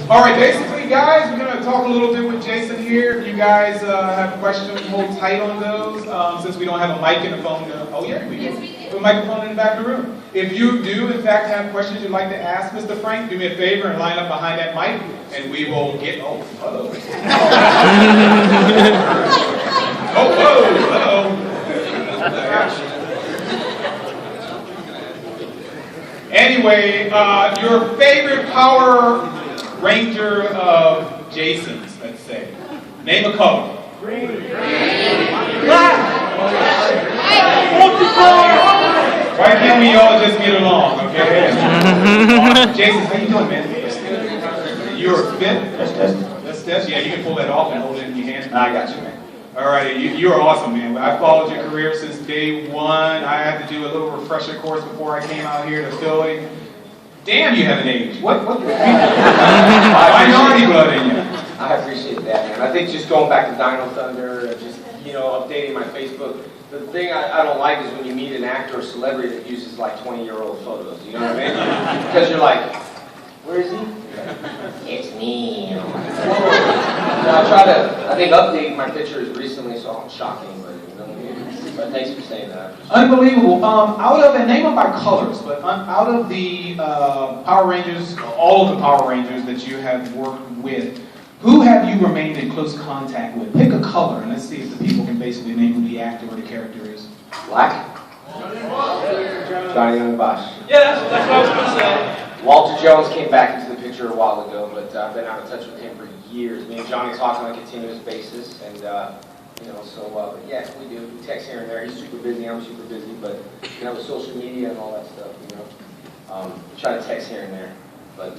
All right, basically, guys, we're going to talk a little bit with Jason here. If you guys have questions, hold tight on those. Since we don't have a mic and a phone. Oh, yeah, we do. We have a microphone in the back of the room. If you do, in fact, have questions you'd like to ask Mr. Frank, do me a favor and line up behind that mic, and we will get... Oh, hello. Oh, whoa, hello. Anyway, your favorite Power Ranger of Jason's, let's say. Name a color. Green. Black. Why can't we all just get along, okay? Jason, how you doing, man? You're fit? Let's test. Yeah, you can pull that off and hold it in your hand. I got you, man. All right, you are awesome, man. I followed your career since day one. I had to do a little refresher course before I came out here to Philly. Damn, you haven't aged. What minority blood in you? I appreciate that, man. I think just going back to Dino Thunder, just, updating my Facebook. The thing I don't like is when you meet an actor or celebrity that uses like 20-year-old photos. You know what I mean? Because you're like, where is he? It's me. So I think updating my pictures recently, so I'm shocking, but but thanks for saying that. Unbelievable. Out of, and name them by colors, but out of the Power Rangers, all of the Power Rangers that you have worked with, who have you remained in close contact with? Pick a color, and let's see if the people can basically name who the actor or the character is. Black? Johnny Young Bosch. Yeah, that's what I was going to say. Walter Jones came back into the picture a while ago, but I've been out of touch with him for years. Me and Johnny talk on a continuous basis, and yeah, we do. We text here and there. He's super busy. I'm super busy, but with social media and all that stuff, we try to text here and there. But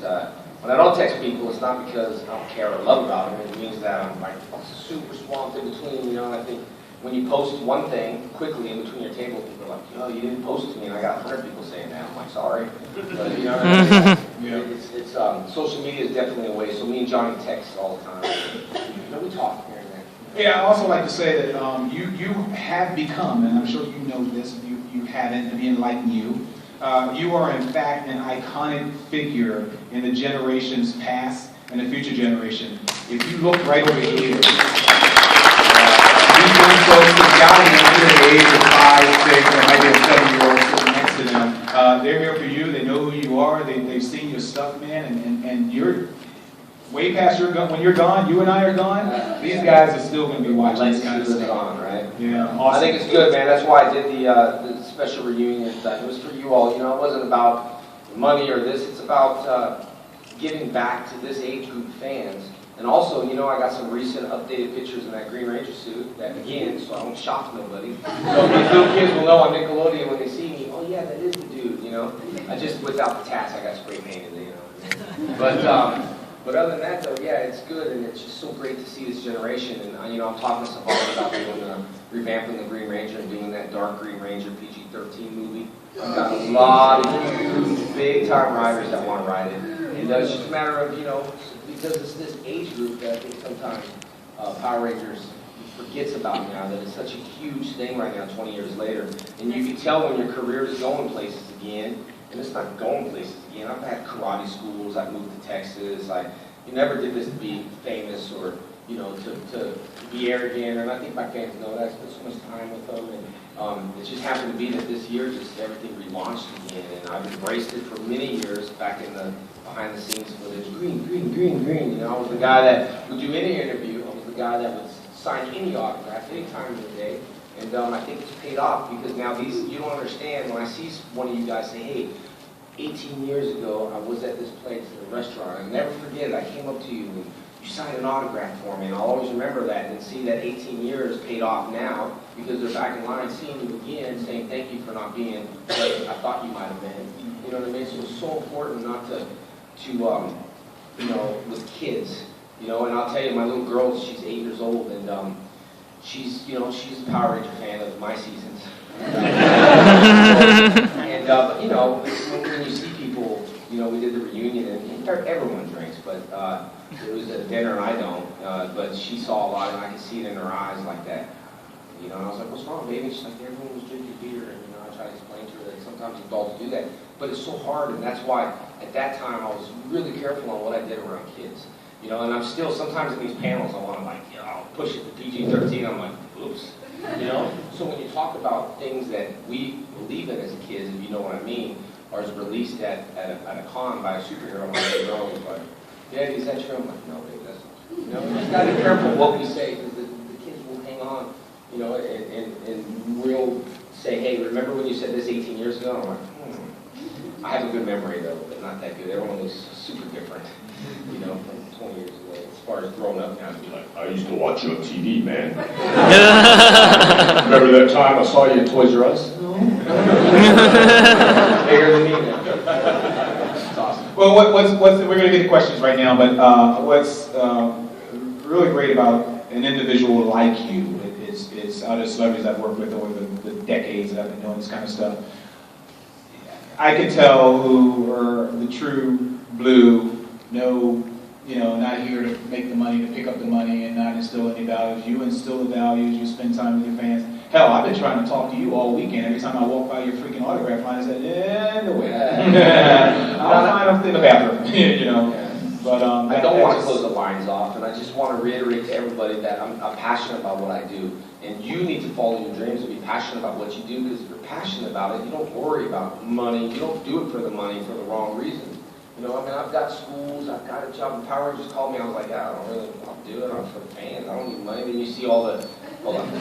when I don't text people, it's not because I don't care or love about them. It means that I'm like super swamped in between. And I think when you post one thing quickly in between your table, people are like, you didn't post to me, and I got 100 people saying that. I'm like, sorry, but what I mean? It's social media is definitely a way. So me and Johnny text all the time. We talk here and there. Yeah, I also like to say that you have become, and I'm sure you know this, if you haven't, to be enlightened you, you are in fact an iconic figure in the generations past and the future generation. If you look right over here, these young folks who got under the age of 5, 6, or maybe a 7-year-old sitting next to them, they're here for you, they know who you are, they've seen your stuff, man, and you're way past your gun. When you're gone, you and I are gone, these guys are still going to be watching this kind of stuff. On, right? Yeah, awesome. I think it's good, man. That's why I did the special reunion. It was for you all. It wasn't about money or this. It's about giving back to this age group fans. And also, I got some recent updated pictures in that Green Ranger suit, that again, so I don't shock nobody. So these little kids will know on Nickelodeon when they see me, oh yeah, that is the dude, I just, without the tats, I got spray painted, But other than that, though, yeah, it's good, and it's just so great to see this generation. And I'm talking to Savannah about doing revamping the Green Ranger and doing that Dark Green Ranger PG-13 movie. I've got a lot of huge, big-time riders that want to ride it, and it's just a matter of because it's this age group that I think sometimes Power Rangers forgets about now. That it's such a huge thing right now, 20 years later, and you can tell when your career is going places again. And it's not going places again. I've had karate schools. I've moved to Texas. You never did this to be famous or, to be arrogant. And I think my fans know that. I spent so much time with them. And it just happened to be that this year, just everything relaunched again. And I've embraced it for many years back in the behind the scenes footage. Green. I was the guy that would do any interview. I was the guy that would sign any autograph any time of the day. And I think it's paid off because now you don't understand when I see one of you guys say, hey, 18 years ago, I was at this place, a restaurant. I'll never forget it. I came up to you and you signed an autograph for me. And I'll always remember that and see that 18 years paid off now because they're back in line seeing you again saying thank you for not being what I thought you might have been. You know what I mean? So it's so important not to with kids. And I'll tell you, my little girl, she's 8 years old, and she's a Power Ranger fan of my seasons. And when you see people, we did the reunion, and everyone drinks, but it was a dinner, and I don't. But she saw a lot, and I could see it in her eyes like that. And I was like, "What's wrong, baby?" She's like, "Everyone was drinking beer," and I try to explain to her that sometimes adults do that, but it's so hard, and that's why at that time I was really careful on what I did around kids. You know, and I'm still, sometimes in these panels I want to like, you know, I'll push it to PG-13, I'm like, oops. You know, so when you talk about things that we believe in as kids, if you know what I mean, or is released at a con by a superhero, my little girl was like, Daddy, is that true? I'm like, no, baby, that's not. You know, we just got to be careful what we say, because the kids will hang on, you know, and we'll say, hey, remember when you said this 18 years ago? I'm like, I have a good memory though, but not that good. Everyone was super different, you know, from 20 years ago. As far as growing up now, I'd be like, I used to watch you on TV, man. Remember that time I saw you at Toys R Us? Bigger than me now. That's awesome. Well, we're going to get to questions right now, but what's really great about an individual like you, it's other celebrities I've worked with over the decades that I've been doing this kind of stuff. I can tell who are the true blue, no, you know, not here to make the money, to pick up the money and not instill any values. You instill the values, you spend time with your fans. Hell, I've been trying to talk to you all weekend. Every time I walk by your freaking autograph line, I said, no way. I'll find them in the bathroom, you know. But I don't want to close the lines off, and I just want to reiterate to everybody that I'm passionate about what I do. And you need to follow your dreams and be passionate about what you do, because if you're passionate about it, you don't worry about money. You don't do it for the money for the wrong reason. You know, I mean, I've got schools, I've got a job, and Power Rangers called me, I was like, yeah, I don't really want to do it, I'm for the fans, I don't need money. Then you see all the, hold on. You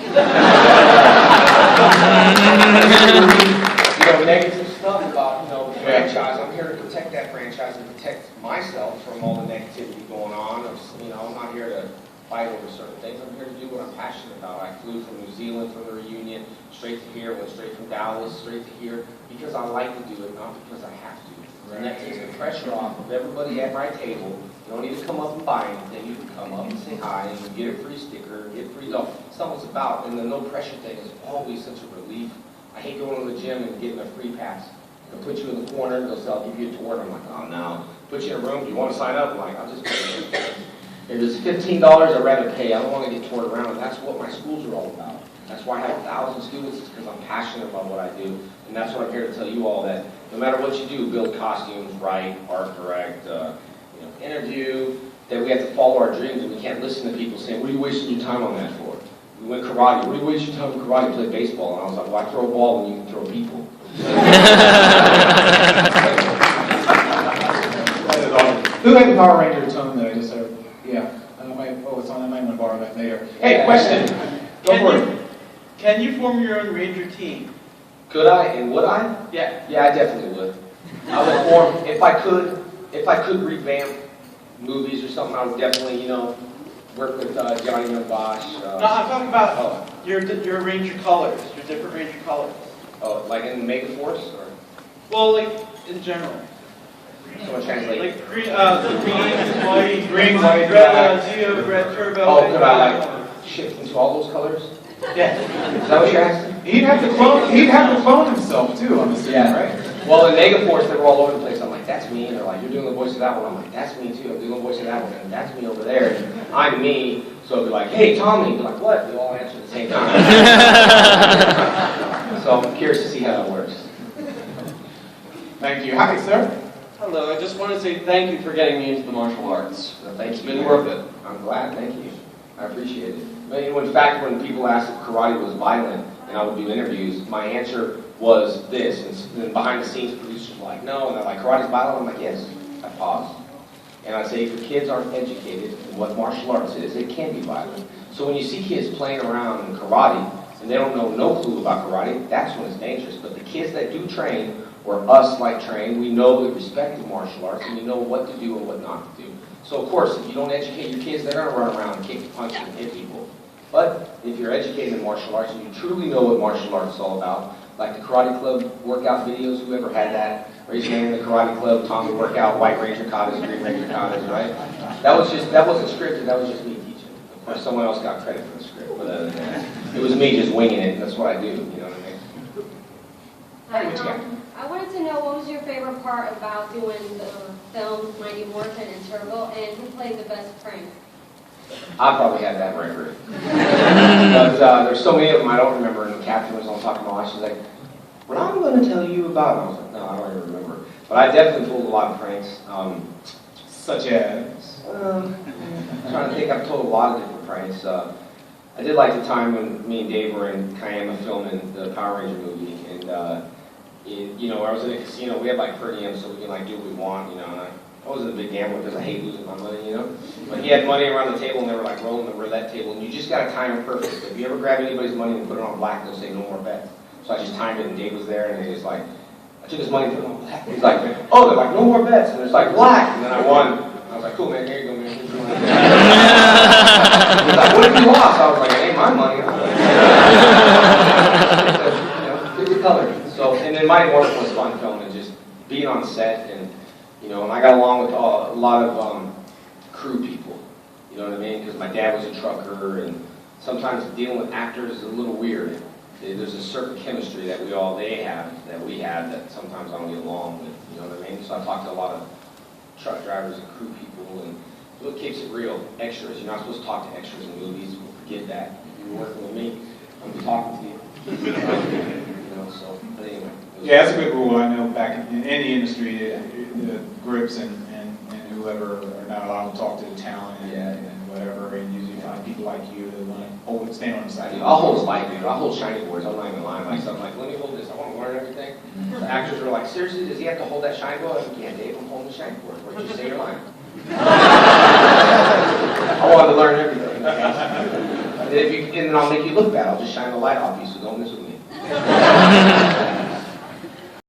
know, negative stuff about, you know, the franchise. I'm here to protect that franchise and protect myself from all the negativity going on. You know, I'm not here to fight over certain things. I'm here to do what I'm passionate about. I flew from New Zealand for the reunion, straight to here, went straight from Dallas, straight to here, because I like to do it, not because I have to. And that takes the pressure off of everybody at my table. You don't need to come up and buy anything. You can come up and say hi, and you get a free sticker, get free dog. That's not what it's about. And the no pressure thing is always such a relief. I hate going to the gym and getting a free pass. They'll put you in the corner, they'll say, I'll give you a tour. And I'm like, oh no. Put you in a room, do you want to sign up? I'm like, I'll just pay. If it's $15, I'd rather pay. I don't want to get toured around. And that's what my schools are all about. That's why I have 1,000 students, is because I'm passionate about what I do. And that's what I'm here to tell you all, that no matter what you do, build costumes, write, art direct, interview, that we have to follow our dreams, and we can't listen to people saying, what are you wasting your time on that for? We went karate. What are you wasting your time on karate? Play baseball. And I was like, why throw a ball when you can throw people? Who had the Power Ranger tone that I just heard? Yeah. It's on. I might want to borrow that later. Hey, question. Go for it. Can you form your own Ranger team? Could I and would I? Yeah. Yeah, I definitely would. I would form, if I could revamp movies or something, I would definitely, you know, work with Johnny Bosch. No, I'm talking about your Ranger colors, your different Ranger colors. Oh, like in Megaforce, or? Well, like in general. Someone translate. Like green, white, white, red, Zeo, red turbo. Oh, could I like shift into all those colors? Yeah. Is that what you're asking? He'd have to clone himself too, I'm assuming, right? Well, in Megaforce, they were all over the place. I'm like, that's me. And they're like, you're doing the voice of that one. I'm like, that's me too. I'm doing the voice of that one. And that's me over there. And I'm me. So it'd be like, hey, Tommy. They're like, what? We all answer at the same time. So I'm curious to see how that works. Thank you. Hi, sir. Hello, I just want to say thank you for getting me into the martial arts. So thank It's you. been worth it. I'm glad. Thank you. I appreciate it. But, you know, in fact, when people asked if karate was violent and I would do interviews, my answer was this. And then behind the scenes, producers were like, no. And they're like, karate's violent? I'm like, yes. I paused. And I say, if your kids aren't educated in what martial arts is, it can be violent. So when you see kids playing around in karate and they don't know no clue about karate, that's when it's dangerous. But the kids that do train, or us like train, we know the respect of martial arts and we know what to do and what not to do. So of course, if you don't educate your kids, they're going to run around and kick, punch, and hit people. But if you're educated in martial arts and you truly know what martial arts is all about, like the Karate Club workout videos, whoever had that, raise your hand in the Karate Club, Tommy workout, White Ranger katas, Green Ranger katas, right? That wasn't scripted, that was just me teaching. Of course, someone else got credit for the script, but other than that, it was me just winging it, and that's what I do, you know what I mean? Hi, I wanted to know what was your favorite part about doing the films Mighty Morphin and Turbo, and who played the best prank? I probably had that record. But there's so many of them I don't remember, and Catherine was on talking about, she's like, what I'm going to tell you about, I was like, no, I don't even remember. But I definitely pulled a lot of pranks. Such as? I'm trying to think, I've told a lot of different pranks. I did like the time when me and Dave were in Kiama filming the Power Ranger movie, and I was in a casino. We had like per diem, so we can like do what we want, And I wasn't a big gambler because I hate losing my money, But he had money around the table, and they were like rolling the roulette table, and you just got to time it perfect. If you ever grab anybody's money and put it on black, they'll say no more bets. So I just timed it, and Dave was there, and he was like, I took his money and put it on black. He's like, oh, they're like, no more bets, and there's like black, and then I won. I was like, cool, man, here you go, man. Here's your money. He's like, what if you lost? I was like, it ain't my money. Give me color. So, and then Mighty Morphin was fun filming, just being on set, and and I got along with a lot of crew people. You know what I mean? Because my dad was a trucker, and sometimes dealing with actors is a little weird. There's a certain chemistry that they have that sometimes I don't get along with. You know what I mean? So I talked to a lot of truck drivers and crew people, and what keeps it real, extras. You're not supposed to talk to extras in movies. Forget that. If you're working with me, I'm gonna be talking to you. So, but anyway. Yeah, that's a good rule. I know back in any industry, the grips and whoever are not allowed to talk to the talent and whatever, and usually find people like you that want to stand on the side. I'll hold light, dude. I'll hold shiny boards. I'm not even lying. Like, I'm like, let me hold this. I want to learn everything. The actors are like, seriously, does he have to hold that shiny board? I'm like, yeah, Dave, I'm holding the shiny board. What'd you say you're lying? I wanted to learn everything. And then I'll make you look bad. I'll just shine the light off you, so don't mess with me.